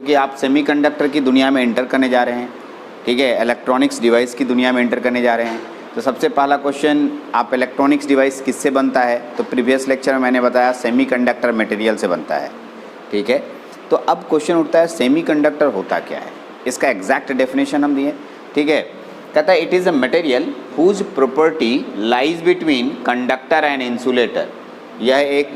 क्योंकि आप सेमीकंडक्टर की दुनिया में एंटर करने जा रहे हैं, ठीक है, इलेक्ट्रॉनिक्स डिवाइस की दुनिया में एंटर करने जा रहे हैं। तो सबसे पहला क्वेश्चन, आप इलेक्ट्रॉनिक्स डिवाइस किससे बनता है? तो प्रीवियस लेक्चर में मैंने बताया सेमीकंडक्टर मटेरियल से बनता है, ठीक है। तो अब क्वेश्चन उठता है सेमीकंडक्टर होता क्या है, इसका एग्जैक्ट डेफिनेशन हम दिए, ठीक है। कहता है it is a material whose property lies between conductor and insulator. यह एक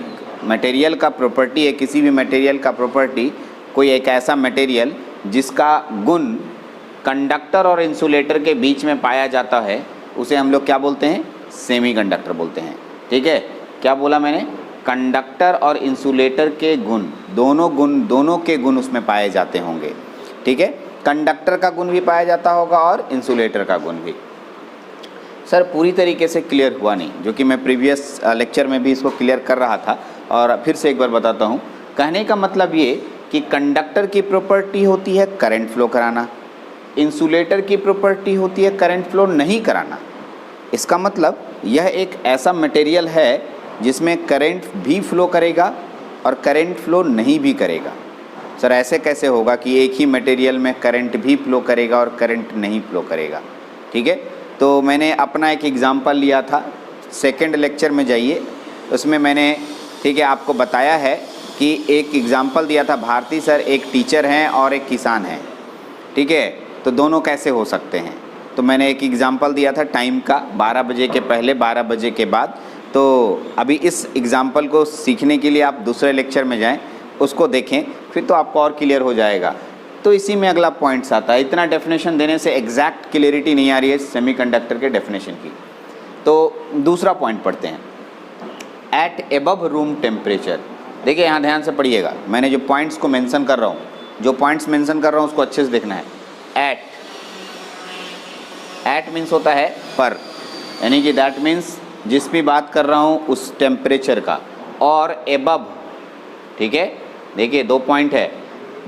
मटेरियल का प्रॉपर्टी है, किसी भी मटेरियल का प्रॉपर्टी, कोई एक ऐसा मटेरियल जिसका गुण कंडक्टर और इंसुलेटर के बीच में पाया जाता है, उसे हम लोग क्या बोलते हैं? सेमीकंडक्टर बोलते हैं, ठीक है। क्या बोला मैंने? कंडक्टर और इंसुलेटर के गुण, दोनों के गुण उसमें पाए जाते होंगे, ठीक है। कंडक्टर का गुण भी पाया जाता होगा और इंसुलेटर का गुण भी। सर पूरी तरीके से क्लियर हुआ नहीं, जो कि मैं प्रीवियस लेक्चर में भी इसको क्लियर कर रहा था और फिर से एक बार बताता हूँ। कहने का मतलब ये कि कंडक्टर की प्रॉपर्टी होती है करंट फ्लो कराना, इंसुलेटर की प्रॉपर्टी होती है करंट फ्लो नहीं कराना। इसका मतलब यह एक ऐसा मटेरियल है जिसमें करंट भी फ्लो करेगा और करंट फ्लो नहीं भी करेगा। सर ऐसे कैसे होगा कि एक ही मटेरियल में करंट भी फ्लो करेगा और करंट नहीं फ्लो करेगा, ठीक है। तो मैंने अपना एक एग्ज़ाम्पल लिया था, सेकंड लेक्चर में जाइए, उसमें मैंने, ठीक है, आपको बताया है कि एक एग्ज़ाम्पल दिया था। भारती सर एक टीचर हैं और एक किसान हैं, ठीक है, तो दोनों कैसे हो सकते हैं। तो मैंने एक एग्ज़ाम्पल दिया था टाइम का, 12 बजे के पहले 12 बजे के बाद। तो अभी इस एग्ज़ाम्पल को सीखने के लिए आप दूसरे लेक्चर में जाएं, उसको देखें, फिर तो आपको और क्लियर हो जाएगा। तो इसी में अगला पॉइंट्स आता है। इतना डेफिनेशन देने से एग्जैक्ट क्लियरिटी नहीं आ रही है सेमीकंडक्टर के डेफिनेशन की। तो दूसरा पॉइंट पढ़ते हैं, एट एबव रूम टेम्परेचर। देखिए यहाँ ध्यान से पढ़िएगा, मैंने जो पॉइंट्स को मेंशन कर रहा हूँ, जो पॉइंट्स मेंशन कर रहा हूँ उसको अच्छे से देखना है। एट मीन्स होता है पर, यानी कि दैट मीन्स जिस भी बात कर रहा हूँ उस टेम्परेचर का, और एबव, ठीक है। देखिए 2 पॉइंट है,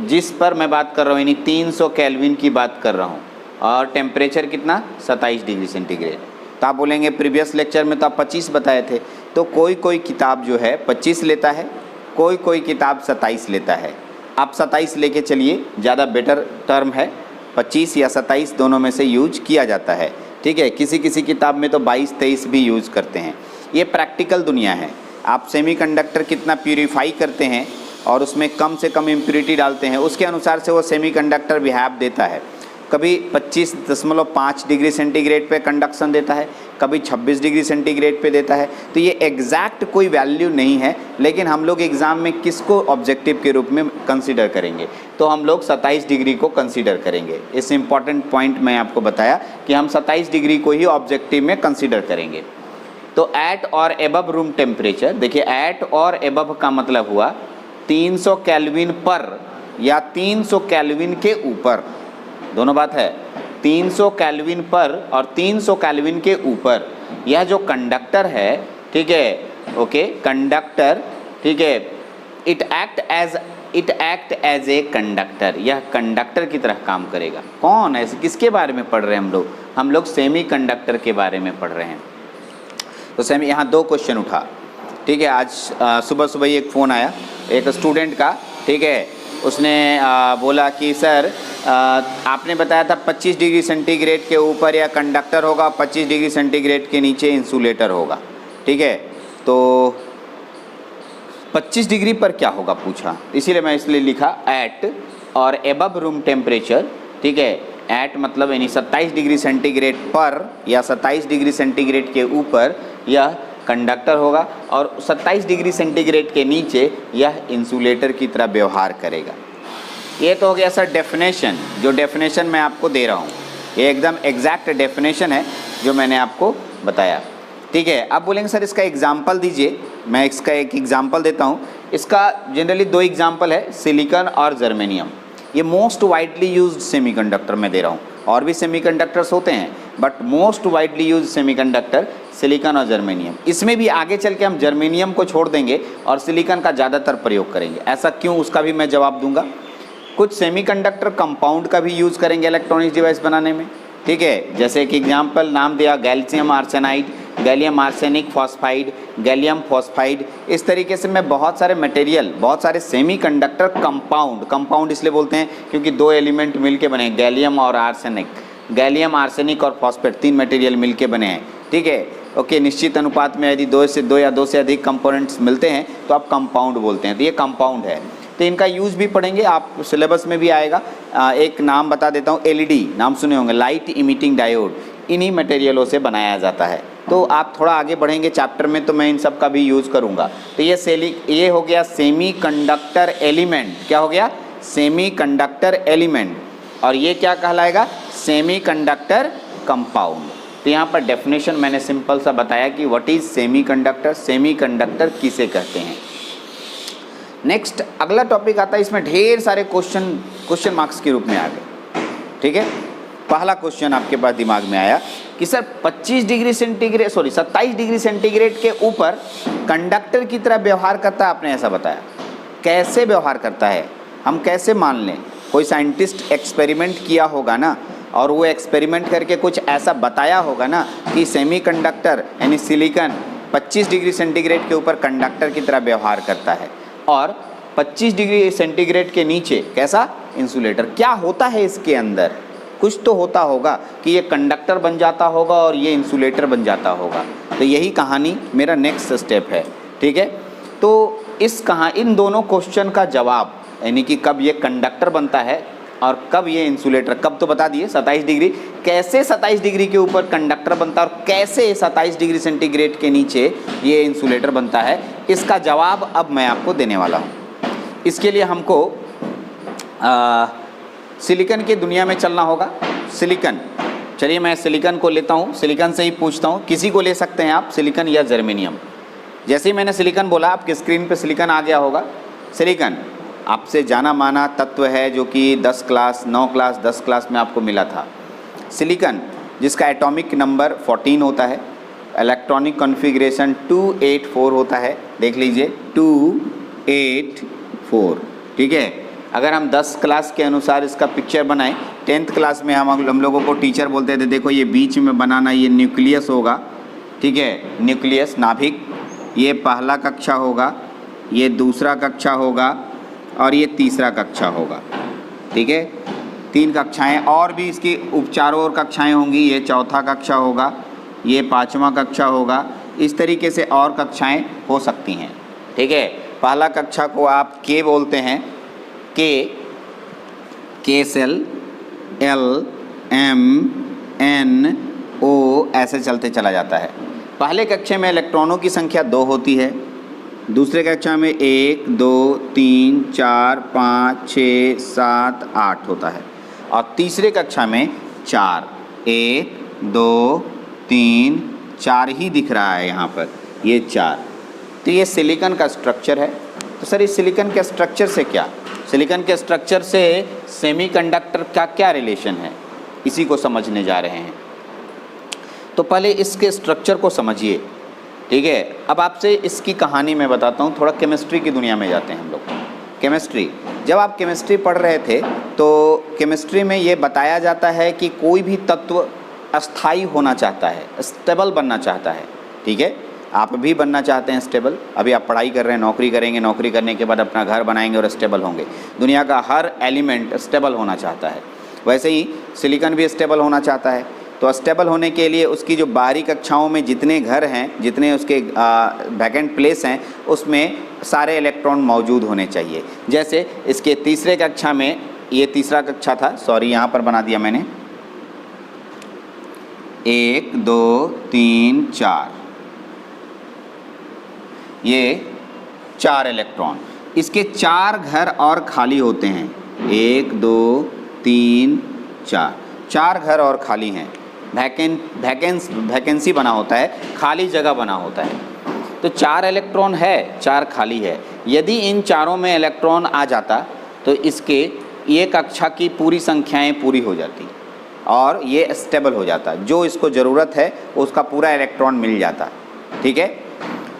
जिस पर मैं बात कर रहा हूँ यानी 300 केल्विन की बात कर रहा हूँ, और टेम्परेचर कितना? 27 डिग्री सेंटीग्रेड। तो आप बोलेंगे प्रीवियस लेक्चर में तो आप 25 बताए थे। तो कोई कोई किताब जो है 25 लेता है, कोई कोई किताब 27 लेता है। आप 27 लेके चलिए, ज़्यादा बेटर टर्म है। 25 या 27 दोनों में से यूज किया जाता है, ठीक है। किसी किसी किताब में तो 22-23 भी यूज़ करते हैं। ये प्रैक्टिकल दुनिया है। आप सेमीकंडक्टर कितना प्यूरीफाई करते हैं और उसमें कम से कम इम्प्योरिटी डालते हैं, उसके अनुसार से वो सेमीकंडक्टर बिहेव देता है। कभी 25.5 डिग्री सेंटीग्रेड पे कंडक्शन देता है, कभी 26 डिग्री सेंटीग्रेड पे देता है। तो ये एग्जैक्ट कोई वैल्यू नहीं है, लेकिन हम लोग एग्ज़ाम में किसको ऑब्जेक्टिव के रूप में कंसीडर करेंगे? तो हम लोग 27 डिग्री को कंसीडर करेंगे। इस इम्पॉर्टेंट पॉइंट मैं आपको बताया कि हम 27 डिग्री को ही ऑब्जेक्टिव में कंसीडर करेंगे। तो एट और एबव रूम टेम्परेचर, देखिए एट और एबव का मतलब हुआ 300 केल्विन पर या 300 केल्विन के ऊपर, दोनों बात है। 300 केल्विन पर और 300 केल्विन के ऊपर यह जो कंडक्टर है, ठीक है, ओके, कंडक्टर, ठीक है, it act as a conductor, यह कंडक्टर की तरह काम करेगा। कौन है? किसके बारे में पढ़ रहे हैं हम लोग सेमीकंडक्टर के बारे में पढ़ रहे हैं। तो सेमी, यहाँ 2 क्वेश्चन उठा, ठीक है। आज सुबह सुबह ही एक फ़ोन आया एक स्टूडेंट का, ठीक है, उसने बोला कि सर आपने बताया था 25 डिग्री सेंटीग्रेड के ऊपर या कंडक्टर होगा, 25 डिग्री सेंटीग्रेड के नीचे इंसुलेटर होगा, ठीक है। तो 25 डिग्री पर क्या होगा पूछा, इसीलिए मैं इसलिए लिखा एट और एबव रूम टेम्परेचर, ठीक है। एट मतलब यानी 27 डिग्री सेंटीग्रेड पर या 27 डिग्री सेंटीग्रेड के ऊपर यह कंडक्टर होगा, और 27 डिग्री सेंटीग्रेड के नीचे यह इंसुलेटर की तरह व्यवहार करेगा। ये तो हो गया सर डेफिनेशन, जो डेफिनेशन मैं आपको दे रहा हूँ ये एकदम एग्जैक्ट डेफिनेशन है जो मैंने आपको बताया, ठीक है। अब बोलेंगे सर इसका एग्जाम्पल दीजिए, मैं इसका एक एग्जाम्पल देता हूँ। इसका जनरली 2 एग्जाम्पल है, सिलिकॉन और जर्मेनियम। ये मोस्ट वाइडली यूज्ड सेमीकंडक्टर में दे रहा हूँ, और भी सेमीकंडक्टर्स होते हैं but most widely used semiconductor silicon और जर्मेनियम। इसमें भी आगे चल के हम जर्मेनियम को छोड़ देंगे और सिलिकॉन का ज़्यादातर प्रयोग करेंगे। ऐसा क्यों, उसका भी मैं जवाब दूंगा। कुछ सेमीकंडक्टर कंपाउंड का भी यूज़ करेंगे इलेक्ट्रॉनिक्स डिवाइस बनाने में, ठीक है। जैसे एक एग्जाम्पल नाम दिया gallium arsenide, gallium arsenic phosphide, gallium phosphide. इस तरीके से मैं बहुत सारे मटेरियल, बहुत सारे सेमीकंडक्टर कंपाउंड इसलिए बोलते हैं क्योंकि दो एलिमेंट मिलके बने हैं, गैलियम और आर्सेनिक, गैलियम आर्सेनिक और फॉस्फेट, तीन मटेरियल मिलके बने हैं। ठीक है, ओके। निश्चित अनुपात में यदि दो या दो से अधिक कंपोनेंट्स मिलते हैं तो आप कंपाउंड बोलते हैं। तो ये कंपाउंड है, तो इनका यूज़ भी पढ़ेंगे, आप सिलेबस में भी आएगा। एक नाम बता देता हूँ, एलईडी नाम सुने होंगे, लाइट इमिटिंग डायोड, इन्हीं मटेरियलों से बनाया जाता है। तो आप थोड़ा आगे बढ़ेंगे चैप्टर में तो मैं इन सब का भी यूज़ करूँगा। तो ये हो गया सेमीकंडक्टर एलिमेंट। क्या हो गया? Semiconductor element. और ये क्या कहलाएगा? Semiconductor compound. तो यहाँ पर डेफिनेशन मैंने सिंपल सा बताया कि व्हाट इज सेमीकंडक्टर, सेमीकंडक्टर किसे कहते हैं। नेक्स्ट अगला टॉपिक आता है, इसमें ढेर सारे क्वेश्चन मार्क्स के रूप में आ गए। ठीक है, पहला क्वेश्चन आपके पास दिमाग में आया कि सर 27 डिग्री सेंटीग्रेड के ऊपर कंडक्टर की तरह व्यवहार करता है, आपने ऐसा बताया। कैसे व्यवहार करता है, हम कैसे मान लें? कोई साइंटिस्ट एक्सपेरिमेंट किया होगा ना, और वो एक्सपेरिमेंट करके कुछ ऐसा बताया होगा ना कि सेमीकंडक्टर यानी सिलिकॉन 25 डिग्री सेंटीग्रेड के ऊपर कंडक्टर की तरह व्यवहार करता है, और 25 डिग्री सेंटीग्रेड के नीचे कैसा? इंसुलेटर। क्या होता है इसके अंदर? कुछ तो होता होगा कि ये कंडक्टर बन जाता होगा और ये इंसुलेटर बन जाता होगा। तो यही कहानी मेरा नेक्स्ट स्टेप है। ठीक है, तो इन दोनों क्वेश्चन का जवाब, यानी कि कब ये कंडक्टर बनता है और कब ये इंसुलेटर, कब तो बता दिए 27 डिग्री, कैसे 27 डिग्री के ऊपर कंडक्टर बनता है और कैसे 27 डिग्री सेंटीग्रेड के नीचे ये इंसुलेटर बनता है, इसका जवाब अब मैं आपको देने वाला हूँ। इसके लिए हमको सिलिकॉन की दुनिया में चलना होगा। सिलिकॉन, चलिए मैं सिलिकॉन को लेता हूँ, सिलिकॉन से ही पूछता हूँ। किसी को ले सकते हैं आप, सिलिकॉन या जर्मेनियम। जैसे ही मैंने सिलिकॉन बोला आपके स्क्रीन पे सिलिकॉन आ गया होगा। सिलिकॉन आपसे जाना माना तत्व है जो कि 10 क्लास में आपको मिला था। सिलिकॉन जिसका एटॉमिक नंबर 14 होता है, इलेक्ट्रॉनिक कॉन्फ़िगरेशन 284 होता है, देख लीजिए 284। ठीक है, अगर हम 10 क्लास के अनुसार इसका पिक्चर बनाएं, 10th क्लास में हम लोगों को टीचर बोलते थे देखो ये बीच में बनाना, ये न्यूक्लियस होगा। ठीक है, न्यूक्लियस नाभिक, ये पहला कक्षा होगा, ये दूसरा कक्षा होगा और ये तीसरा कक्षा होगा। ठीक है, 3 कक्षाएं, और भी इसकी चारों ओर कक्षाएं होंगी। ये चौथा कक्षा होगा, ये 5वां कक्षा होगा, इस तरीके से और कक्षाएं हो सकती हैं। ठीक है, पहला कक्षा को आप के बोलते हैं, के सेल, एल, एम, एन, ओ, ऐसे चलते चला जाता है। पहले कक्षा में इलेक्ट्रॉनों की संख्या 2 होती है, दूसरे कक्षा में 1, 2, 3, 4, 5, 6, 7, 8 होता है, और तीसरे कक्षा में 4, 1, 2, 3, 4 ही दिख रहा है यहाँ पर, ये 4। तो ये सिलिकॉन का स्ट्रक्चर है। तो सर इस सिलिकॉन के स्ट्रक्चर से क्या, सिलिकॉन के स्ट्रक्चर से सेमीकंडक्टर का क्या रिलेशन है, इसी को समझने जा रहे हैं। तो पहले इसके स्ट्रक्चर को समझिए। ठीक है, अब आपसे इसकी कहानी मैं बताता हूँ। थोड़ा केमिस्ट्री की दुनिया में जाते हैं हम लोग। केमिस्ट्री, जब आप केमिस्ट्री पढ़ रहे थे तो केमिस्ट्री में ये बताया जाता है कि कोई भी तत्व अस्थाई होना चाहता है, स्टेबल बनना चाहता है। ठीक है, आप भी बनना चाहते हैं स्टेबल। अभी आप पढ़ाई कर रहे हैं, नौकरी करेंगे, नौकरी करने के बाद अपना घर बनाएंगे और स्टेबल होंगे। दुनिया का हर एलिमेंट स्टेबल होना चाहता है, वैसे ही सिलिकॉन भी स्टेबल होना चाहता है। तो स्टेबल होने के लिए उसकी जो बाहरी कक्षाओं में जितने घर हैं, जितने उसके वैकेंट प्लेस हैं, उसमें सारे इलेक्ट्रॉन मौजूद होने चाहिए। जैसे इसके तीसरे कक्षा में, ये तीसरा कक्षा था, सॉरी यहाँ पर बना दिया मैंने, 1, 2, 3, 4, ये 4 इलेक्ट्रॉन, इसके 4 घर और खाली होते हैं। 1, 2, 3, 4 घर और खाली हैं। वैकेंसी बना होता है, खाली जगह बना होता है। तो 4 इलेक्ट्रॉन है, 4 खाली है। यदि इन चारों में इलेक्ट्रॉन आ जाता तो इसके ये कक्षा की पूरी संख्याएं पूरी हो जाती और ये स्टेबल हो जाता। जो इसको ज़रूरत है उसका पूरा इलेक्ट्रॉन मिल जाता। ठीक है,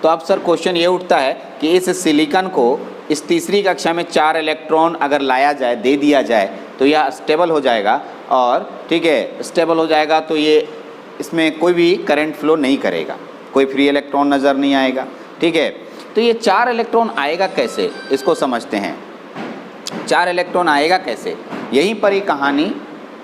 तो अब सर क्वेश्चन ये उठता है कि इस सिलिकॉन को इस तीसरी कक्षा में 4 इलेक्ट्रॉन अगर लाया जाए, दे दिया जाए, तो यह स्टेबल हो जाएगा। और ठीक है, स्टेबल हो जाएगा तो ये इसमें कोई भी करंट फ्लो नहीं करेगा। कोई फ्री इलेक्ट्रॉन नज़र नहीं आएगा। ठीक है, तो ये 4 इलेक्ट्रॉन आएगा कैसे, इसको समझते हैं। 4 इलेक्ट्रॉन आएगा कैसे, यहीं पर ही कहानी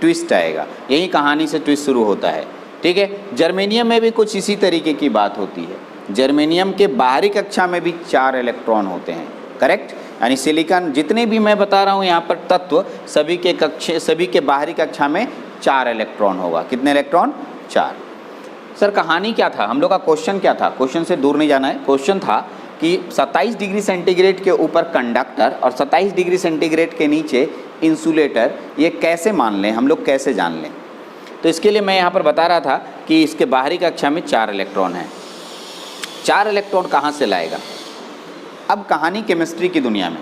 ट्विस्ट आएगा, यही कहानी से ट्विस्ट शुरू होता है। ठीक है, जर्मेनियम में भी कुछ इसी तरीके की बात होती है। जर्मेनियम के बाहरी कक्षा में भी 4 इलेक्ट्रॉन होते हैं, करेक्ट। यानी सिलिकॉन जितने भी मैं बता रहा हूँ यहाँ पर तत्व, सभी के बाहरी कक्षा में 4 इलेक्ट्रॉन होगा। कितने इलेक्ट्रॉन? 4। सर कहानी क्या था, हम लोग का क्वेश्चन क्या था, क्वेश्चन से दूर नहीं जाना है। क्वेश्चन था कि 27 डिग्री सेंटीग्रेड के ऊपर कंडक्टर और 27 डिग्री सेंटीग्रेड के नीचे इंसुलेटर, ये कैसे मान लें हम लोग, कैसे जान लें। तो इसके लिए मैं यहाँ पर बता रहा था कि इसके बाहरी कक्षा में 4 इलेक्ट्रॉन हैं। 4 इलेक्ट्रॉन कहाँ से लाएगा? अब कहानी केमिस्ट्री की दुनिया में,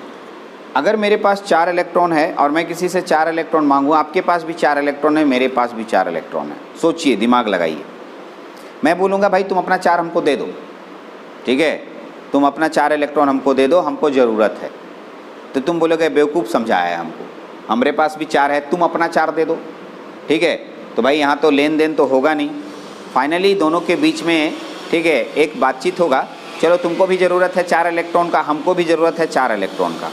अगर मेरे पास 4 इलेक्ट्रॉन है और मैं किसी से 4 इलेक्ट्रॉन मांगूँ, आपके पास भी 4 इलेक्ट्रॉन है, मेरे पास भी 4 इलेक्ट्रॉन है, सोचिए, दिमाग लगाइए। मैं बोलूँगा भाई तुम अपना 4 हमको दे दो, ठीक है, तुम अपना 4 इलेक्ट्रॉन हमको दे दो, हमको ज़रूरत है। तो तुम बोलोगे बेवकूफ़ समझाया है हमको, हमारे पास भी 4 है, तुम अपना 4 दे दो। ठीक है, तो भाई यहाँ तो लेन देन तो होगा नहीं। फाइनली दोनों के बीच में, ठीक है, एक बातचीत होगा। चलो तुमको भी ज़रूरत है 4 इलेक्ट्रॉन का, हमको भी ज़रूरत है 4 इलेक्ट्रॉन का,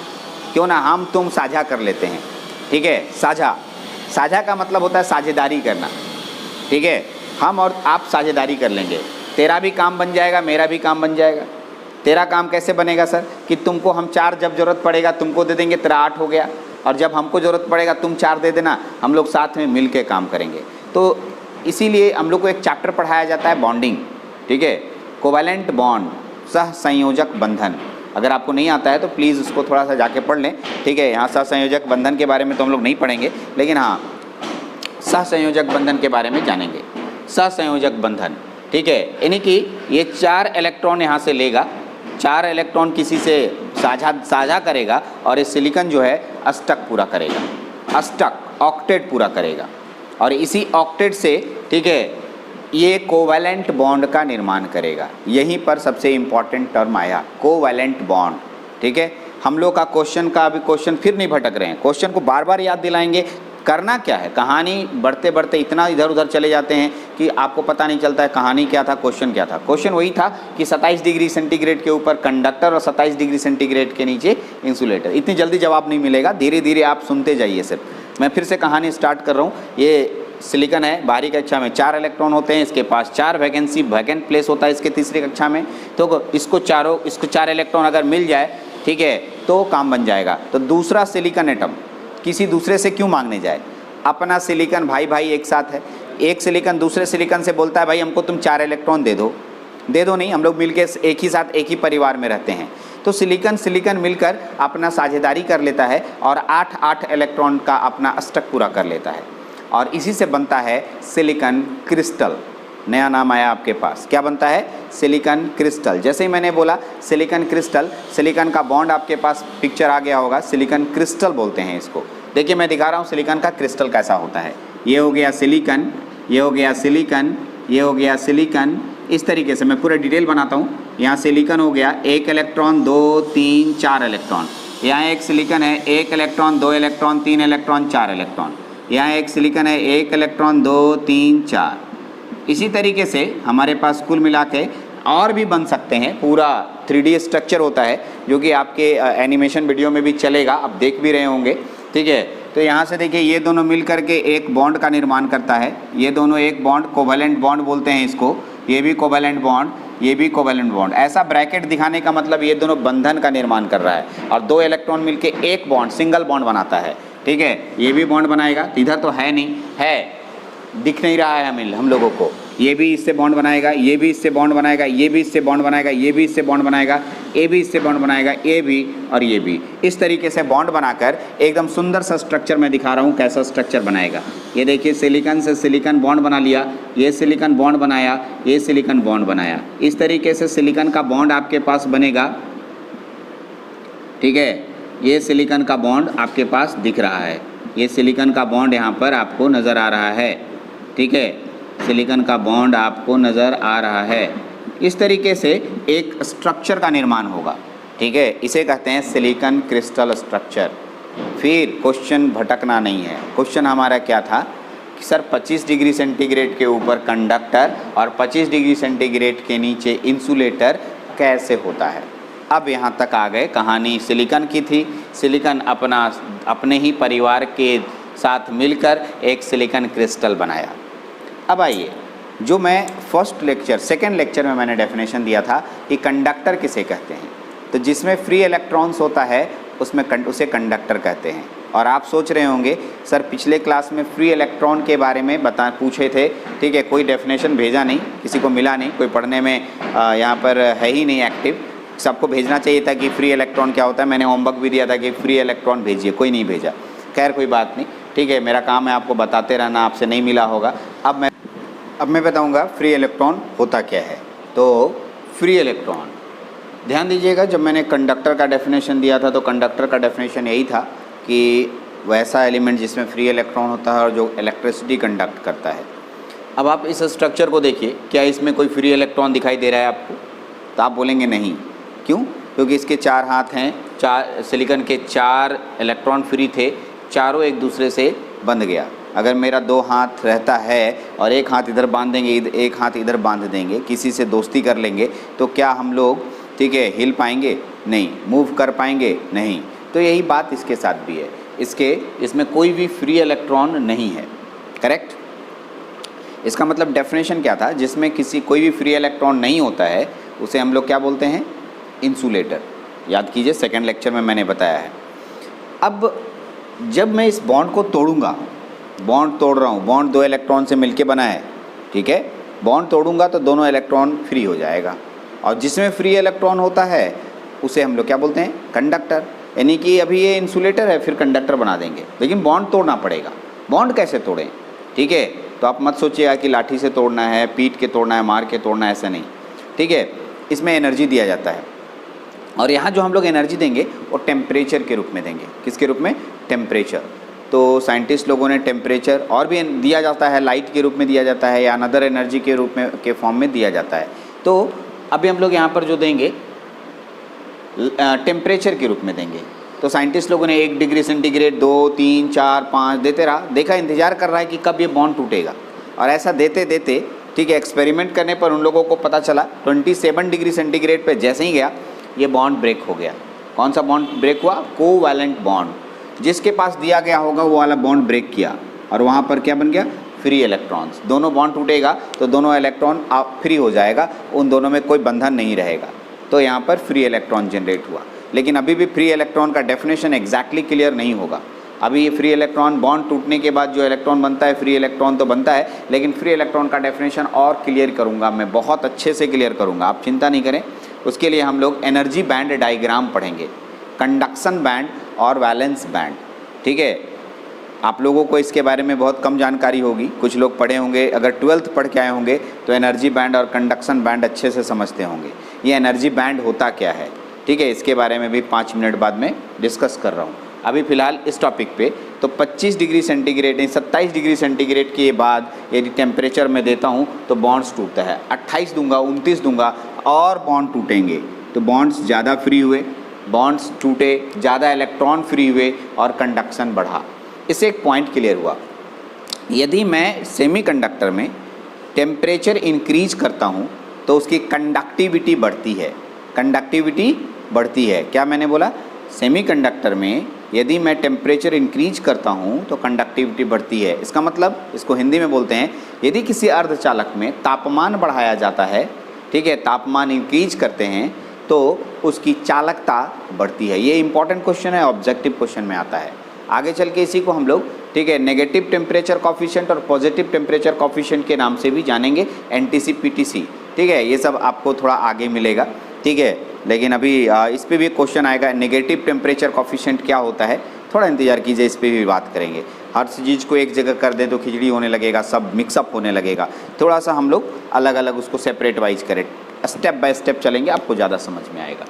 क्यों ना हम तुम साझा कर लेते हैं। ठीक है, साझा का मतलब होता है साझेदारी करना। ठीक है, हम और आप साझेदारी कर लेंगे, तेरा भी काम बन जाएगा, मेरा भी काम बन जाएगा। तेरा काम कैसे बनेगा सर, कि तुमको हम 4 जब ज़रूरत पड़ेगा तुमको दे देंगे, तेरा 8 हो गया, और जब हमको ज़रूरत पड़ेगा तुम 4 दे देना, हम लोग साथ में मिल के काम करेंगे। तो इसीलिए हम लोग को एक चैप्टर पढ़ाया जाता है बॉन्डिंग। ठीक है, कोवैलेंट बॉन्ड, सह संयोजक बंधन। अगर आपको नहीं आता है तो प्लीज़ उसको थोड़ा सा जाके पढ़ लें। ठीक है, यहाँ सह संयोजक बंधन के बारे में तो हम लोग नहीं पढ़ेंगे, लेकिन हाँ सह संयोजक बंधन के बारे में जानेंगे। सह संयोजक बंधन, ठीक है, यानी कि ये 4 इलेक्ट्रॉन यहाँ से लेगा, 4 इलेक्ट्रॉन किसी से साझा करेगा, और ये सिलिकॉन जो है अष्टक पूरा करेगा, अष्टक ऑक्टेट पूरा करेगा, और इसी ऑक्टेट से, ठीक है, ये कोवैलेंट बॉन्ड का निर्माण करेगा। यहीं पर सबसे इम्पॉर्टेंट टर्म आया, कोवैलेंट बॉन्ड। ठीक है, हम लोग का क्वेश्चन फिर नहीं भटक रहे हैं, क्वेश्चन को बार बार याद दिलाएंगे। करना क्या है, कहानी बढ़ते बढ़ते इतना इधर उधर चले जाते हैं कि आपको पता नहीं चलता है कहानी क्या था, क्वेश्चन क्या था। क्वेश्चन वही था कि 27 डिग्री सेंटीग्रेड के ऊपर कंडक्टर और 27 डिग्री सेंटीग्रेड के नीचे इंसुलेटर। इतनी जल्दी जवाब नहीं मिलेगा, धीरे धीरे आप सुनते जाइए। सिर्फ मैं फिर से कहानी स्टार्ट कर रहा हूँ। ये सिलिकॉन है, बाहरी कक्षा में 4 इलेक्ट्रॉन होते हैं, इसके पास 4 वैकेंट प्लेस होता है इसके तीसरी कक्षा में। तो इसको 4 इलेक्ट्रॉन अगर मिल जाए, ठीक है, तो काम बन जाएगा। तो दूसरा सिलिकॉन एटम किसी दूसरे से क्यों मांगने जाए, अपना सिलिकॉन भाई एक साथ है। एक सिलिकॉन दूसरे सिलिकॉन से बोलता है भाई हमको तुम 4 इलेक्ट्रॉन दे दो नहीं, हम लोग मिलके एक ही साथ एक ही परिवार में रहते हैं। तो सिलिकॉन मिलकर अपना साझेदारी कर लेता है और 8 इलेक्ट्रॉन का अपना अष्टक पूरा कर लेता है, और इसी से बनता है सिलिकॉन क्रिस्टल। नया नाम आया आपके पास, क्या बनता है, सिलिकॉन क्रिस्टल। जैसे ही मैंने बोला सिलिकॉन क्रिस्टल, सिलिकॉन का बॉन्ड आपके पास पिक्चर आ गया होगा, सिलिकॉन क्रिस्टल बोलते हैं इसको। देखिए मैं दिखा रहा हूँ सिलिकॉन का क्रिस्टल कैसा होता है। ये हो गया सिलिकॉन, ये हो गया सिलिकॉन, ये हो गया सिलिकॉन। इस तरीके से मैं पूरा डिटेल बनाता हूँ। यहाँ सिलिकॉन हो गया 1 इलेक्ट्रॉन, 2, 3, 4 इलेक्ट्रॉन। यहाँ एक सिलिकॉन है 1 इलेक्ट्रॉन, 2 इलेक्ट्रॉन, 3 इलेक्ट्रॉन, 4 इलेक्ट्रॉन। यहाँ एक सिलिकॉन है 1 इलेक्ट्रॉन, 2, 3, 4। इसी तरीके से हमारे पास कुल मिला के और भी बन सकते हैं। पूरा 3D स्ट्रक्चर होता है जो कि आपके एनिमेशन वीडियो में भी चलेगा, आप देख भी रहे होंगे। ठीक है, तो यहाँ से देखिए ये दोनों मिल करके एक बॉन्ड का निर्माण करता है। ये दोनों एक बॉन्ड, कोवैलेंट बॉन्ड बोलते हैं इसको। ये भी कोवैलेंट बॉन्ड, ये भी कोवैलेंट बॉन्ड। ऐसा ब्रैकेट दिखाने का मतलब ये दोनों बंधन का निर्माण कर रहा है, और 2 इलेक्ट्रॉन मिलके एक बॉन्ड, सिंगल बॉन्ड बनाता है। ठीक है, ये भी बॉन्ड बनाएगा, इधर तो है नहीं, है दिख नहीं रहा है हम लोगों को। ये भी इससे बॉन्ड बनाएगा, ये भी इससे बॉन्ड बनाएगा, ये भी इससे बॉन्ड बनाएगा, ये भी इससे बॉन्ड बनाएगा, ये भी इससे बॉन्ड बनाएगा, ये भी और ये भी। इस तरीके से बॉन्ड बनाकर एकदम सुंदर सा स्ट्रक्चर मैं दिखा रहा हूँ कैसा स्ट्रक्चर बनाएगा। ये देखिए सिलिकॉन से सिलिकॉन बॉन्ड बना लिया, ये सिलिकॉन बॉन्ड बनाया, ये सिलिकॉन बॉन्ड बनाया। इस तरीके से सिलिकॉन का बॉन्ड आपके पास बनेगा। ठीक है, ये सिलिकॉन का बॉन्ड आपके पास दिख रहा है, ये सिलिकॉन का बॉन्ड यहाँ पर आपको नज़र आ रहा है। ठीक है, सिलिकॉन का बॉन्ड आपको नज़र आ रहा है। इस तरीके से एक स्ट्रक्चर का निर्माण होगा। ठीक है, इसे कहते हैं सिलिकॉन क्रिस्टल स्ट्रक्चर। फिर क्वेश्चन भटकना नहीं है। क्वेश्चन हमारा क्या था कि सर 25 डिग्री सेंटीग्रेड के ऊपर कंडक्टर और 25 डिग्री सेंटीग्रेड के नीचे इंसुलेटर कैसे होता है। अब यहाँ तक आ गए, कहानी सिलिकॉन की थी। सिलिकॉन अपने ही परिवार के साथ मिलकर एक सिलिकॉन क्रिस्टल बनाया। अब आइए, जो मैं सेकेंड लेक्चर में मैंने डेफिनेशन दिया था कि कंडक्टर किसे कहते हैं, तो जिसमें फ्री इलेक्ट्रॉन्स होता है उसे कंडक्टर कहते हैं। और आप सोच रहे होंगे सर पिछले क्लास में फ्री इलेक्ट्रॉन के बारे में पूछे थे, ठीक है, कोई डेफिनेशन भेजा नहीं, किसी को मिला नहीं, कोई पढ़ने में यहाँ पर है ही नहीं एक्टिव। सबको भेजना चाहिए था कि फ्री इलेक्ट्रॉन क्या होता है, मैंने होमवर्क भी दिया था कि फ्री इलेक्ट्रॉन भेजिए, कोई नहीं भेजा। खैर कोई बात नहीं, ठीक है, मेरा काम है आपको बताते रहना, आपसे नहीं मिला होगा। अब मैं बताऊँगा फ्री इलेक्ट्रॉन होता क्या है। तो फ्री इलेक्ट्रॉन, ध्यान दीजिएगा, जब मैंने कंडक्टर का डेफिनेशन दिया था तो कंडक्टर का डेफिनेशन यही था कि वैसा एलिमेंट जिसमें फ्री इलेक्ट्रॉन होता है और जो इलेक्ट्रिसिटी कंडक्ट करता है। अब आप इस स्ट्रक्चर को देखिए, क्या इसमें कोई फ्री इलेक्ट्रॉन दिखाई दे रहा है आपको? तो आप बोलेंगे नहीं। क्यों? क्योंकि इसके 4 हाथ हैं, सिलिकॉन के 4 इलेक्ट्रॉन फ्री थे, चारों एक दूसरे से बंध गया। अगर मेरा 2 हाथ रहता है और एक हाथ इधर बांध देंगे, एक हाथ इधर बांध देंगे, किसी से दोस्ती कर लेंगे, तो क्या हम लोग, ठीक है, हिल पाएंगे? नहीं। मूव कर पाएंगे? नहीं। तो यही बात इसके साथ भी है, इसमें कोई भी फ्री इलेक्ट्रॉन नहीं है। करेक्ट? इसका मतलब डेफिनेशन क्या था? जिसमें कोई भी फ्री इलेक्ट्रॉन नहीं होता है उसे हम लोग क्या बोलते हैं? इंसुलेटर। याद कीजिए, सेकेंड लेक्चर में मैंने बताया है। अब जब मैं इस बॉन्ड को तोड़ूंगा, बॉन्ड तोड़ रहा हूँ, बॉन्ड 2 इलेक्ट्रॉन से मिलके बना है, ठीक है, बॉन्ड तोड़ूंगा तो दोनों इलेक्ट्रॉन फ्री हो जाएगा, और जिसमें फ्री इलेक्ट्रॉन होता है उसे हम लोग क्या बोलते हैं? कंडक्टर। यानी कि अभी ये इंसुलेटर है, फिर कंडक्टर बना देंगे, लेकिन बॉन्ड तोड़ना पड़ेगा। बॉन्ड कैसे तोड़ें? ठीक है, तो आप मत सोचिएगा कि लाठी से तोड़ना है, पीट के तोड़ना है, मार के तोड़ना है, ऐसा नहीं, ठीक है। इसमें एनर्जी दिया जाता है, और यहाँ जो हम लोग एनर्जी देंगे वो टेम्परेचर के रूप में देंगे। किसके रूप में? टेम्परेचर। तो साइंटिस्ट लोगों ने टेम्परेचर और भी दिया जाता है, लाइट के रूप में दिया जाता है, या अनदर एनर्जी के रूप में के फॉर्म में दिया जाता है। तो अभी हम लोग यहाँ पर जो देंगे टेम्परेचर के रूप में देंगे। तो साइंटिस्ट लोगों ने 1 डिग्री सेंटीग्रेड, 2, 3, 4, 5 देते रहा, देखा, इंतज़ार कर रहा है कि कब ये बॉन्ड टूटेगा। और ऐसा देते देते, ठीक है, एक्सपेरिमेंट करने पर उन लोगों को पता चला 27 डिग्री सेंटीग्रेड पे जैसे ही गया ये बॉन्ड ब्रेक हो गया। कौन सा बॉन्ड ब्रेक हुआ? Covalent bond. जिसके पास दिया गया होगा वो वाला बॉन्ड ब्रेक किया, और वहाँ पर क्या बन गया? Free electrons. दोनों बॉन्ड टूटेगा तो दोनों इलेक्ट्रॉन फ्री हो जाएगा, उन दोनों में कोई बंधन नहीं रहेगा। तो यहाँ पर फ्री इलेक्ट्रॉन जनरेट हुआ। लेकिन अभी भी फ्री इलेक्ट्रॉन का डेफिनेशन एग्जैक्टली क्लियर नहीं होगा। अभी ये फ्री इलेक्ट्रॉन, बॉन्ड टूटने के बाद जो इलेक्ट्रॉन बनता है, फ्री इलेक्ट्रॉन तो बनता है, लेकिन फ्री इलेक्ट्रॉन का डेफिनेशन और क्लियर करूँगा मैं, बहुत अच्छे से क्लियर करूँगा, आप चिंता नहीं करें। उसके लिए हम लोग एनर्जी बैंड डायग्राम पढ़ेंगे, कंडक्शन बैंड और वैलेंस बैंड, ठीक है। आप लोगों को इसके बारे में बहुत कम जानकारी होगी, कुछ लोग पढ़े होंगे, अगर 12th पढ़ के आए होंगे तो एनर्जी बैंड और कंडक्शन बैंड अच्छे से समझते होंगे। ये एनर्जी बैंड होता क्या है, ठीक है, इसके बारे में भी 5 मिनट बाद में डिस्कस कर रहा हूँ। अभी फ़िलहाल इस टॉपिक पे तो 25 डिग्री सेंटीग्रेड, 27 डिग्री सेंटीग्रेड के बाद यदि टेम्परेचर में देता हूँ तो बॉन्ड्स टूटता है। 28 दूंगा, 29 दूंगा और बॉन्ड टूटेंगे। तो बॉन्ड्स ज़्यादा फ्री हुए, बॉन्ड्स टूटे, ज़्यादा इलेक्ट्रॉन फ्री हुए और कंडक्शन बढ़ा। इससे एक पॉइंट क्लियर हुआ, यदि मैं सेमीकंडक्टर में टेम्परेचर इंक्रीज करता हूँ तो उसकी कंडक्टिविटी बढ़ती है। कंडक्टिविटी बढ़ती है। क्या मैंने बोला? सेमीकंडक्टर में यदि मैं टेम्परेचर इंक्रीज करता हूँ तो कंडक्टिविटी बढ़ती है। इसका मतलब, इसको हिंदी में बोलते हैं, यदि किसी अर्धचालक में तापमान बढ़ाया जाता है, ठीक है, तापमान इंक्रीज करते हैं तो उसकी चालकता बढ़ती है। ये इंपॉर्टेंट क्वेश्चन है, ऑब्जेक्टिव क्वेश्चन में आता है। आगे चल के इसी को हम लोग, ठीक है, नेगेटिव टेम्परेचर कॉफिशिएंट और पॉजिटिव टेम्परेचर कॉफिशिएंट के नाम से भी जानेंगे, एनटीसी पीटीसी, ठीक है, ये सब आपको थोड़ा आगे मिलेगा, ठीक है। लेकिन अभी इस पर भी क्वेश्चन आएगा, नेगेटिव टेम्परेचर कॉफिशिएंट क्या होता है, थोड़ा इंतजार कीजिए, इस पर भी बात करेंगे। हर चीज़ को एक जगह कर दें तो खिचड़ी होने लगेगा, सब मिक्सअप होने लगेगा। थोड़ा सा हम लोग अलग अलग उसको सेपरेट वाइज करें, स्टेप बाय स्टेप चलेंगे, आपको ज़्यादा समझ में आएगा।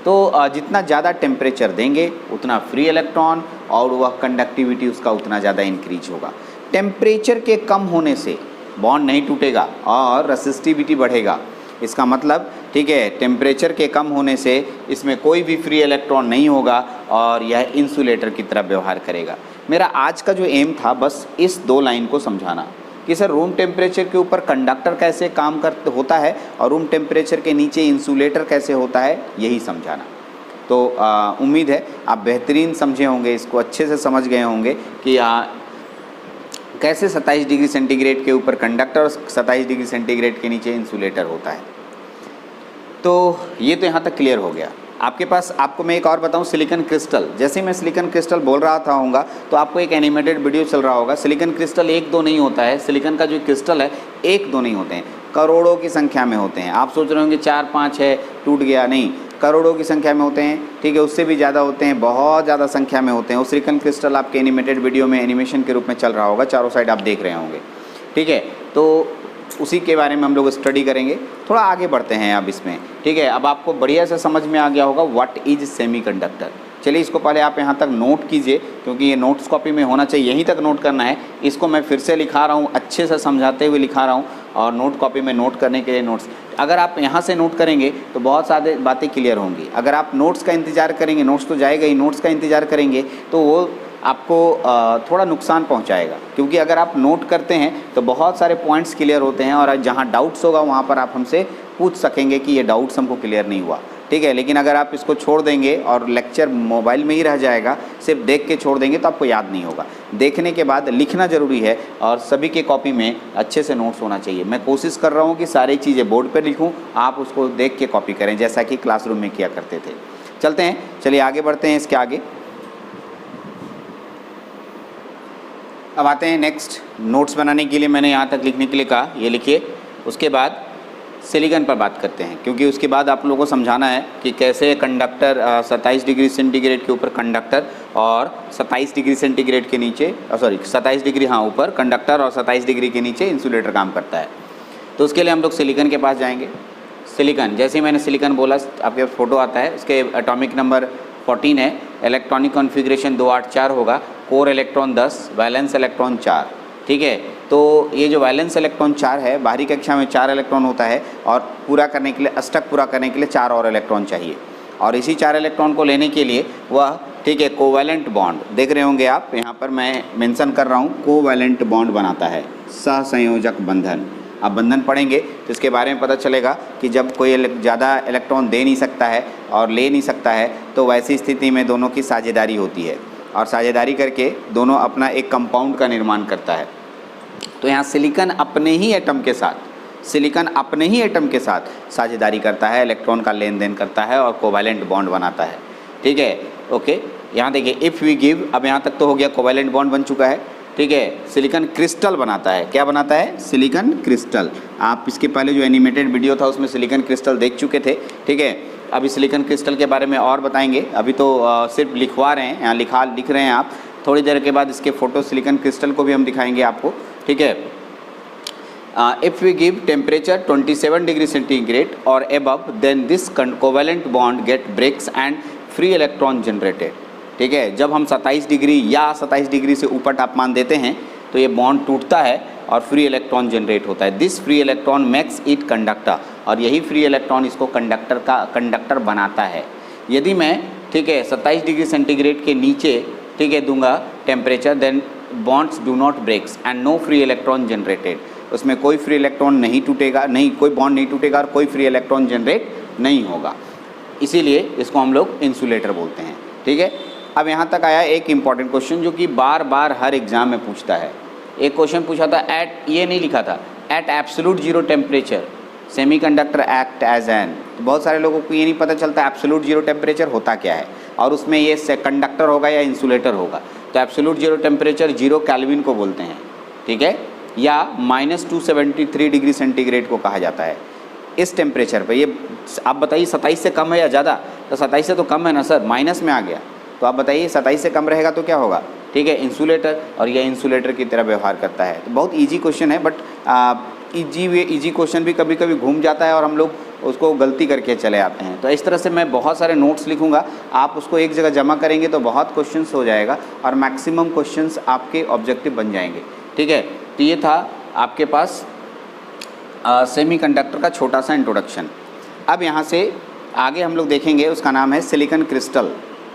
तो जितना ज़्यादा टेम्परेचर देंगे उतना फ्री इलेक्ट्रॉन और वह कंडक्टिविटी उसका उतना ज़्यादा इंक्रीज होगा। टेम्परेचर के कम होने से बॉन्ड नहीं टूटेगा और रेसिस्टिविटी बढ़ेगा। इसका मतलब ठीक है, टेम्परेचर के कम होने से इसमें कोई भी फ्री इलेक्ट्रॉन नहीं होगा और यह इंसुलेटर की तरह व्यवहार करेगा। मेरा आज का जो एम था बस इस 2 लाइन को समझाना कि सर रूम टेम्परेचर के ऊपर कंडक्टर कैसे काम होता है और रूम टेम्परेचर के नीचे इंसुलेटर कैसे होता है, यही समझाना। तो उम्मीद है आप बेहतरीन समझे होंगे, इसको अच्छे से समझ गए होंगे कि कैसे 27 डिग्री सेंटीग्रेड के ऊपर कंडक्टर और 27 डिग्री सेंटीग्रेड के नीचे इंसुलेटर होता है। तो ये तो यहाँ तक क्लियर हो गया। आपके पास, आपको मैं एक और बताऊँ, सिलिकॉन क्रिस्टल। जैसे मैं सिलिकॉन क्रिस्टल बोल रहा था होगा तो आपको एक एनिमेटेड वीडियो चल रहा होगा। सिलिकॉन क्रिस्टल 1-2 नहीं होता है, सिलिकॉन का जो क्रिस्टल है 1-2 नहीं होते हैं, करोड़ों की संख्या में होते हैं। आप सोच रहे होंगे 4-5 है टूट गया, नहीं, करोड़ों की संख्या में होते हैं, ठीक है, उससे भी ज़्यादा होते हैं, बहुत ज़्यादा संख्या में होते हैं। वो सिलिकॉन क्रिस्टल आपके एनिमेटेड वीडियो में एनिमेशन के रूप में चल रहा होगा, चारों साइड आप देख रहे होंगे, ठीक है। तो उसी के बारे में हम लोग स्टडी करेंगे। थोड़ा आगे बढ़ते हैं अब इसमें, ठीक है। अब आपको बढ़िया से समझ में आ गया होगा व्हाट इज सेमीकंडक्टर। चलिए इसको पहले आप यहाँ तक नोट कीजिए, क्योंकि ये नोट्स कॉपी में होना चाहिए, यहीं तक नोट करना है। इसको मैं फिर से लिखा रहा हूँ, अच्छे से समझाते हुए लिखा रहा हूँ, और नोट कॉपी में नोट करने के लिए नोट्स, अगर आप यहाँ से नोट करेंगे तो बहुत सारी बातें क्लियर होंगी। अगर आप नोट्स का इंतज़ार करेंगे, नोट्स तो जाएगा ही, नोट्स का इंतज़ार करेंगे तो वो आपको थोड़ा नुकसान पहुंचाएगा, क्योंकि अगर आप नोट करते हैं तो बहुत सारे पॉइंट्स क्लियर होते हैं और जहां डाउट्स होगा वहां पर आप हमसे पूछ सकेंगे कि ये डाउट्स हमको क्लियर नहीं हुआ, ठीक है। लेकिन अगर आप इसको छोड़ देंगे और लेक्चर मोबाइल में ही रह जाएगा, सिर्फ देख के छोड़ देंगे तो आपको याद नहीं होगा। देखने के बाद लिखना ज़रूरी है और सभी के कॉपी में अच्छे से नोट्स होना चाहिए। मैं कोशिश कर रहा हूँ कि सारी चीज़ें बोर्ड पर लिखूँ, आप उसको देख के कॉपी करें जैसा कि क्लासरूम में किया करते थे। चलते हैं, चलिए आगे बढ़ते हैं इसके आगे। अब आते हैं नेक्स्ट, नोट्स बनाने के लिए मैंने यहाँ तक लिखने के लिए कहा, ये लिखिए। उसके बाद सिलिकॉन पर बात करते हैं, क्योंकि उसके बाद आप लोगों को समझाना है कि कैसे कंडक्टर 27 डिग्री सेंटीग्रेड के ऊपर कंडक्टर और 27 डिग्री सेंटीग्रेड के नीचे 27 डिग्री ऊपर कंडक्टर और 27 डिग्री के नीचे इंसुलेटर काम करता है। तो उसके लिए हम लोग सिलिकॉन के पास जाएंगे। सिलिकॉन, जैसे ही मैंने सिलिकॉन बोला आपके फोटो आता है, उसके एटॉमिक नंबर 14 है, इलेक्ट्रॉनिक कॉन्फ़िगरेशन 284 होगा, कोर इलेक्ट्रॉन 10, वैलेंस इलेक्ट्रॉन 4, ठीक है। तो ये जो वैलेंस इलेक्ट्रॉन 4 है, बाहरी कक्षा में 4 इलेक्ट्रॉन होता है और पूरा करने के लिए, अष्टक पूरा करने के लिए 4 और इलेक्ट्रॉन चाहिए, और इसी 4 इलेक्ट्रॉन को लेने के लिए वह, ठीक है, कोवैलेंट बॉन्ड, देख रहे होंगे आप यहाँ पर मैं मेंशन कर रहा हूँ, कोवैलेंट बॉन्ड बनाता है, सहसंयोजक बंधन। आप बंधन पढ़ेंगे तो इसके बारे में पता चलेगा कि जब कोई ज़्यादा इलेक्ट्रॉन दे नहीं सकता है और ले नहीं सकता है तो वैसी स्थिति में दोनों की साझेदारी होती है, और साझेदारी करके दोनों अपना एक कंपाउंड का निर्माण करता है। तो यहाँ सिलिकॉन अपने ही एटम के साथ, सिलिकॉन अपने ही एटम के साथ साझेदारी करता है, इलेक्ट्रॉन का लेन देन करता है और कोवैलेंट बॉन्ड बनाता है, ठीक है। ओके, यहाँ देखिए, इफ़ वी गिव, अब यहाँ तक तो हो गया, कोवैलेंट बॉन्ड बन चुका है, ठीक है। सिलिकॉन क्रिस्टल बनाता है, क्या बनाता है? Silicon crystal. आप इसके पहले जो एनिमेटेड वीडियो था उसमें सिलिकॉन क्रिस्टल देख चुके थे, ठीक है। अभी सिलिकॉन क्रिस्टल के बारे में और बताएंगे, अभी तो सिर्फ लिखवा रहे हैं, यहाँ लिख रहे हैं आप। थोड़ी देर के बाद इसके फोटो सिलिकॉन क्रिस्टल को भी हम दिखाएंगे आपको, ठीक है। If we give temperature 27 degree centigrade और above, then this covalent bond get breaks and free electron generated, ठीक है। जब हम 27 डिग्री या 27 डिग्री से ऊपर तापमान देते हैं तो ये बॉन्ड टूटता है और फ्री इलेक्ट्रॉन जनरेट होता है। This free electron makes it conductor, और यही फ्री इलेक्ट्रॉन इसको कंडक्टर बनाता है। यदि मैं, ठीक है, 27 डिग्री सेंटीग्रेड के नीचे, ठीक है, दूंगा temperature, then bonds do not breaks and no free electron generated, उसमें कोई फ्री इलेक्ट्रॉन नहीं टूटेगा, नहीं, कोई बॉन्ड नहीं टूटेगा और कोई फ्री इलेक्ट्रॉन जनरेट नहीं होगा। इसीलिए इसको हम लोग इंसुलेटर बोलते हैं, ठीक है। अब यहाँ तक आया एक इम्पॉर्टेंट क्वेश्चन जो कि बार बार हर एग्जाम में पूछता है। एक क्वेश्चन पूछा था, एट, ये नहीं लिखा था, at absolute zero temperature semiconductor act as an. तो बहुत सारे लोगों को ये नहीं पता चलता एब्सोल्यूट जीरो टेम्परेचर होता क्या है और उसमें ये कंडक्टर होगा या इंसुलेटर होगा। तो एब्सोल्यूट जीरो टेम्परेचर 0 केल्विन को बोलते हैं, ठीक है, या -273 डिग्री सेंटीग्रेड को कहा जाता है। इस टेम्परेचर पर ये, आप बताइए 27 से कम है या ज़्यादा? तो 27 से तो कम है ना सर, माइनस में आ गया। तो आप बताइए 27 से कम रहेगा तो क्या होगा, ठीक है, इंसुलेटर, और यह इंसुलेटर की तरह व्यवहार करता है। तो बहुत इजी क्वेश्चन है, बट इजी क्वेश्चन भी कभी कभी घूम जाता है और हम लोग उसको गलती करके चले आते हैं। तो इस तरह से मैं बहुत सारे नोट्स लिखूंगा, आप उसको एक जगह जमा करेंगे तो बहुत क्वेश्चंस हो जाएगा और मैक्सिमम क्वेश्चंस आपके ऑब्जेक्टिव बन जाएंगे, ठीक है। तो ये था आपके पास सेमीकंडक्टर का छोटा सा इंट्रोडक्शन। अब यहाँ से आगे हम लोग देखेंगे, उसका नाम है सिलिकॉन क्रिस्टल।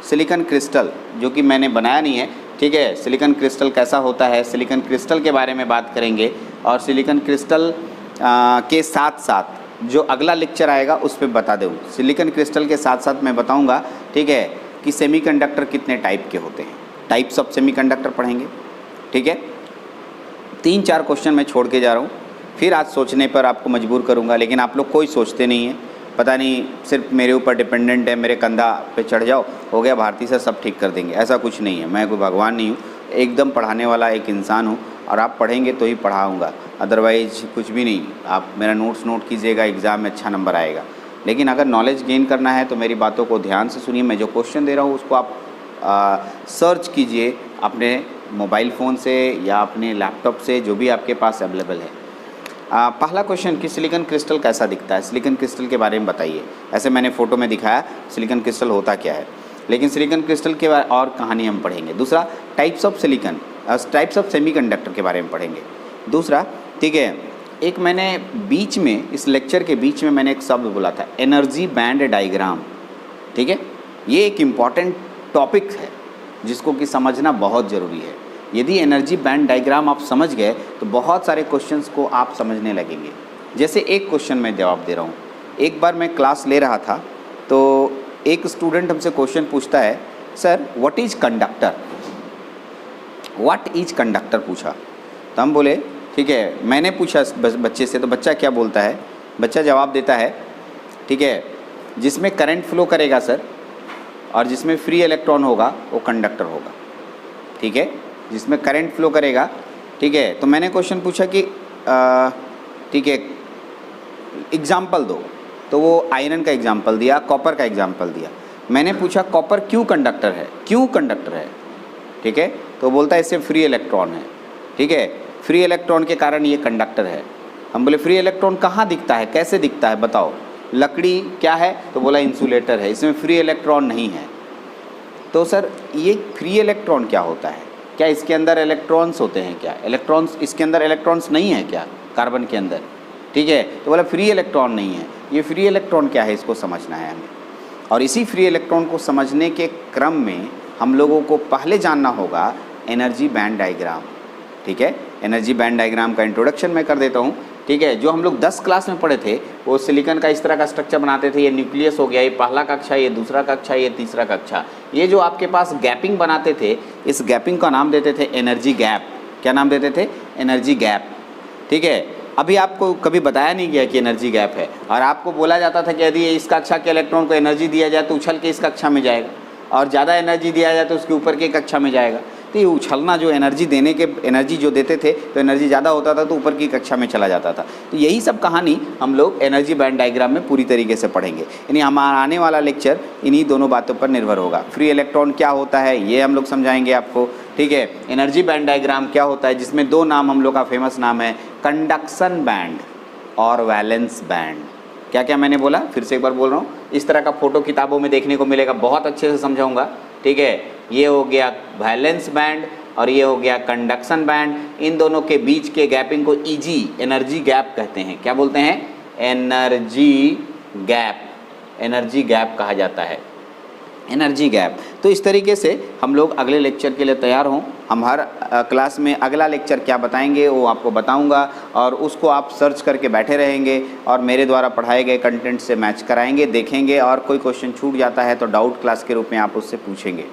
सिलिकॉन क्रिस्टल जो कि मैंने बनाया नहीं है, ठीक है। सिलिकॉन क्रिस्टल कैसा होता है, सिलिकॉन क्रिस्टल के बारे में बात करेंगे। और सिलिकॉन क्रिस्टल के साथ साथ जो अगला लेक्चर आएगा उस पर बता दूँ। सिलिकॉन क्रिस्टल के साथ साथ मैं बताऊँगा, ठीक है, कि सेमीकंडक्टर कितने टाइप के होते हैं, टाइप्स ऑफ सेमीकंडक्टर पढ़ेंगे, ठीक है। 3-4 क्वेश्चन मैं छोड़ के जा रहा हूँ, फिर आज सोचने पर आपको मजबूर करूँगा, लेकिन आप लोग कोई सोचते नहीं है, पता नहीं सिर्फ मेरे ऊपर डिपेंडेंट है, मेरे कंधा पे चढ़ जाओ, हो गया भारती सर सब ठीक कर देंगे, ऐसा कुछ नहीं है। मैं कोई भगवान नहीं हूँ, एकदम पढ़ाने वाला एक इंसान हूँ, और आप पढ़ेंगे तो ही पढ़ाऊँगा, अदरवाइज कुछ भी नहीं। आप मेरा नोट्स नोट कीजिएगा, एग्ज़ाम में अच्छा नंबर आएगा। लेकिन अगर नॉलेज गेन करना है तो मेरी बातों को ध्यान से सुनिए। मैं जो क्वेश्चन दे रहा हूँ उसको आप सर्च कीजिए अपने मोबाइल फ़ोन से या अपने लैपटॉप से, जो भी आपके पास अवेलेबल है। पहला क्वेश्चन कि सिलिकॉन क्रिस्टल कैसा दिखता है, सिलिकॉन क्रिस्टल के बारे में बताइए। ऐसे मैंने फ़ोटो में दिखाया सिलिकॉन क्रिस्टल होता क्या है, लेकिन सिलिकॉन क्रिस्टल के और कहानी हम पढ़ेंगे। दूसरा, types of silicon, types of semiconductor के बारे में पढ़ेंगे। दूसरा, ठीक है, एक मैंने बीच में, इस लेक्चर के बीच में मैंने एक शब्द बोला था, एनर्जी बैंड डायग्राम, ठीक है। ये एक इम्पॉर्टेंट टॉपिक है जिसको कि समझना बहुत ज़रूरी है। यदि एनर्जी बैंड डायग्राम आप समझ गए तो बहुत सारे क्वेश्चंस को आप समझने लगेंगे। जैसे एक क्वेश्चन मैं जवाब दे रहा हूँ। एक बार मैं क्लास ले रहा था तो एक स्टूडेंट हमसे क्वेश्चन पूछता है, sir what is conductor, what is conductor पूछा। तो हम बोले ठीक है, मैंने पूछा बच्चे से, तो बच्चा क्या बोलता है, बच्चा जवाब देता है, ठीक है, जिसमें करंट फ्लो करेगा सर, और जिसमें फ्री इलेक्ट्रॉन होगा वो कंडक्टर होगा, ठीक है, जिसमें करंट फ्लो करेगा, ठीक है। तो मैंने क्वेश्चन पूछा कि ठीक है एग्जाम्पल दो, तो वो आयरन का एग्जाम्पल दिया, कॉपर का एग्जाम्पल दिया। मैंने पूछा कॉपर क्यों कंडक्टर है, क्यों कंडक्टर है, ठीक है, तो बोलता है इससे फ्री इलेक्ट्रॉन है, ठीक है, फ्री इलेक्ट्रॉन के कारण ये कंडक्टर है। हम बोले फ्री इलेक्ट्रॉन कहाँ दिखता है, कैसे दिखता है बताओ, लकड़ी क्या है, तो बोला इंसुलेटर है, इसमें फ्री इलेक्ट्रॉन नहीं है। तो सर ये फ्री इलेक्ट्रॉन क्या होता है, क्या इसके अंदर इलेक्ट्रॉन्स होते हैं, क्या इलेक्ट्रॉन्स, इसके अंदर इलेक्ट्रॉन्स नहीं है क्या कार्बन के अंदर, ठीक है। तो बोला फ्री इलेक्ट्रॉन नहीं है। ये फ्री इलेक्ट्रॉन क्या है इसको समझना है हमें, और इसी फ्री इलेक्ट्रॉन को समझने के क्रम में हम लोगों को पहले जानना होगा एनर्जी बैंड डायग्राम, ठीक है। एनर्जी बैंड डायग्राम का इंट्रोडक्शन मैं कर देता हूँ, ठीक है। जो हम लोग 10 क्लास में पढ़े थे वो सिलिकॉन का इस तरह का स्ट्रक्चर बनाते थे, ये न्यूक्लियस हो गया, ये पहला कक्षा, ये दूसरा कक्षा, ये तीसरा कक्षा। ये जो आपके पास गैपिंग बनाते थे, इस गैपिंग का नाम देते थे एनर्जी गैप। क्या नाम देते थे, एनर्जी गैप, ठीक है। अभी आपको कभी बताया नहीं गया कि एनर्जी गैप है, और आपको बोला जाता था कि यदि इस कक्षा के इलेक्ट्रॉन को एनर्जी दिया जाए तो उछल के इस कक्षा में जाएगा, और ज़्यादा एनर्जी दिया जाए तो उसके ऊपर के कक्षा में जाएगा। तो ये उछलना, जो एनर्जी देने के, एनर्जी जो देते थे तो एनर्जी ज़्यादा होता था तो ऊपर की कक्षा में चला जाता था। तो यही सब कहानी हम लोग एनर्जी बैंड डायग्राम में पूरी तरीके से पढ़ेंगे। यानी हमारा आने वाला लेक्चर इन्हीं दोनों बातों पर निर्भर होगा। फ्री इलेक्ट्रॉन क्या होता है ये हम लोग समझाएंगे आपको, ठीक है। एनर्जी बैंड डायग्राम क्या होता है, जिसमें 2 नाम हम लोग का फेमस नाम है, कंडक्शन बैंड और वैलेंस बैंड। क्या क्या मैंने बोला, फिर से एक बार बोल रहा हूँ, इस तरह का फोटो किताबों में देखने को मिलेगा, बहुत अच्छे से समझाऊंगा, ठीक है। ये हो गया वैलेंस बैंड और ये हो गया कंडक्शन बैंड। इन दोनों के बीच के गैपिंग को ईजी एनर्जी गैप कहते हैं। क्या बोलते हैं, एनर्जी गैप, एनर्जी गैप कहा जाता है, एनर्जी गैप। तो इस तरीके से हम लोग अगले लेक्चर के लिए तैयार हों। हम हर क्लास में अगला लेक्चर क्या बताएंगे वो आपको बताऊंगा, और उसको आप सर्च करके बैठे रहेंगे और मेरे द्वारा पढ़ाए गए कंटेंट से मैच कराएंगे, देखेंगे, और कोई क्वेश्चन छूट जाता है तो डाउट क्लास के रूप में आप उससे पूछेंगे,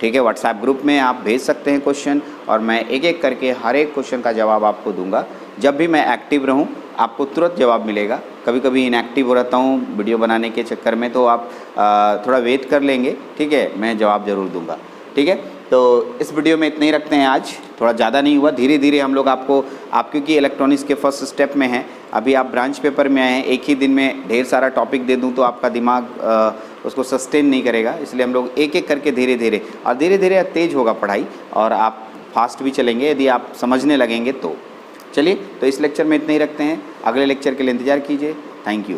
ठीक है। व्हाट्सएप ग्रुप में आप भेज सकते हैं क्वेश्चन, और मैं एक एक करके हर एक क्वेश्चन का जवाब आपको दूंगा। जब भी मैं एक्टिव रहूं आपको तुरंत जवाब मिलेगा। कभी कभी इनएक्टिव हो रहता हूं वीडियो बनाने के चक्कर में, तो आप थोड़ा वेट कर लेंगे, ठीक है, मैं जवाब ज़रूर दूंगा, ठीक है। तो इस वीडियो में इतना ही रखते हैं, आज थोड़ा ज़्यादा नहीं हुआ, धीरे धीरे हम लोग आपको, आप क्योंकि इलेक्ट्रॉनिक्स के फर्स्ट स्टेप में हैं, अभी आप ब्रांच पेपर में आए हैं, एक ही दिन में ढेर सारा टॉपिक दे दूं तो आपका दिमाग उसको सस्टेन नहीं करेगा, इसलिए हम लोग एक एक करके धीरे धीरे, और धीरे धीरे तेज़ होगा पढ़ाई, और आप फास्ट भी चलेंगे यदि आप समझने लगेंगे तो। चलिए, तो इस लेक्चर में इतना ही रखते हैं, अगले लेक्चर के लिए इंतज़ार कीजिए। Thank you.